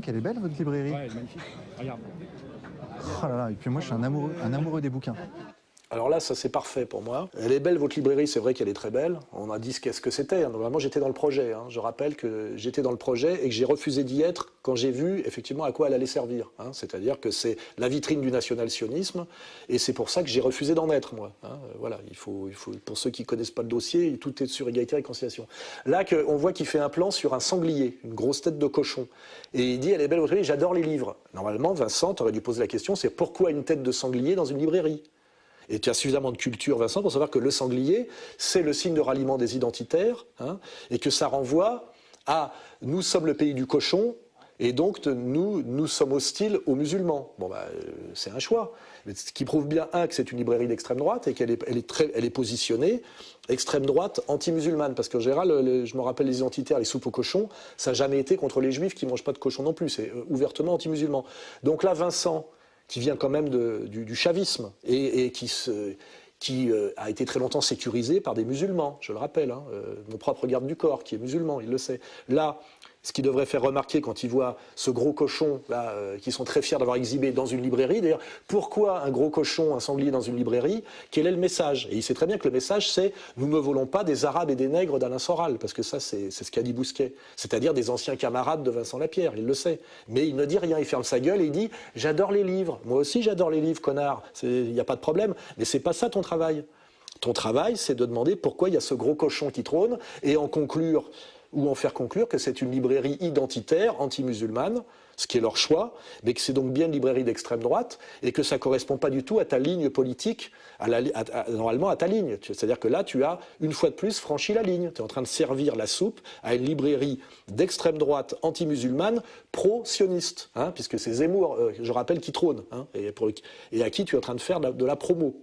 qu'elle est belle, votre librairie. Ouais, elle est magnifique. Regarde. Oh là là, et puis moi, je suis un amoureux des bouquins. Alors là, ça c'est parfait pour moi. Elle est belle, votre librairie, c'est vrai qu'elle est très belle. On a dit qu'est-ce que c'était. Normalement, j'étais dans le projet. Je rappelle que j'étais dans le projet et que j'ai refusé d'y être quand j'ai vu effectivement à quoi elle allait servir. C'est-à-dire que c'est la vitrine du national-sionisme et c'est pour ça que j'ai refusé d'en être, moi. Voilà, il faut, pour ceux qui ne connaissent pas le dossier, tout est sur égalité et réconciliation. Là, on voit qu'il fait un plan sur un sanglier, une grosse tête de cochon. Et il dit, elle est belle, votre librairie, j'adore les livres. Normalement, Vincent, tu aurais dû poser la question, c'est pourquoi une tête de sanglier dans une librairie ? Et tu as suffisamment de culture, Vincent, pour savoir que le sanglier, c'est le signe de ralliement des identitaires, et que ça renvoie à « nous sommes le pays du cochon », et donc nous sommes hostiles aux musulmans. Bon, c'est un choix. Mais ce qui prouve bien, que c'est une librairie d'extrême droite, et qu'elle est positionnée extrême droite anti-musulmane. Parce qu'en général, je me rappelle les identitaires, les soupes aux cochons, ça n'a jamais été contre les juifs qui ne mangent pas de cochon non plus. C'est ouvertement anti-musulman. Donc là, Vincent, qui vient quand même du chavisme et qui a été très longtemps sécurisé par des musulmans, je le rappelle. Mon propre garde du corps, qui est musulman, il le sait. Là, ce qui devrait faire remarquer quand il voit ce gros cochon, là, qui sont très fiers d'avoir exhibé dans une librairie, d'ailleurs, pourquoi un gros cochon, un sanglier dans une librairie? Quel est le message? Et il sait très bien que le message, c'est « nous ne volons pas des Arabes et des nègres d'Alain Soral », parce que ça, c'est ce qu'a dit Bousquet, c'est-à-dire des anciens camarades de Vincent Lapierre, il le sait. Mais il ne dit rien, il ferme sa gueule et il dit « j'adore les livres, moi aussi j'adore les livres, connard, il n'y a pas de problème, mais c'est pas ça ton travail. Ton travail, c'est de demander pourquoi il y a ce gros cochon qui trône et en conclure ou en faire conclure que c'est une librairie identitaire, anti-musulmane, ce qui est leur choix, mais que c'est donc bien une librairie d'extrême droite, et que ça ne correspond pas du tout à ta ligne politique, normalement à ta ligne. C'est-à-dire que là, tu as, une fois de plus, franchi la ligne. Tu es en train de servir la soupe à une librairie d'extrême droite, anti-musulmane, pro-sioniste, puisque c'est Zemmour, je rappelle, qui trône, et à qui tu es en train de faire de la promo.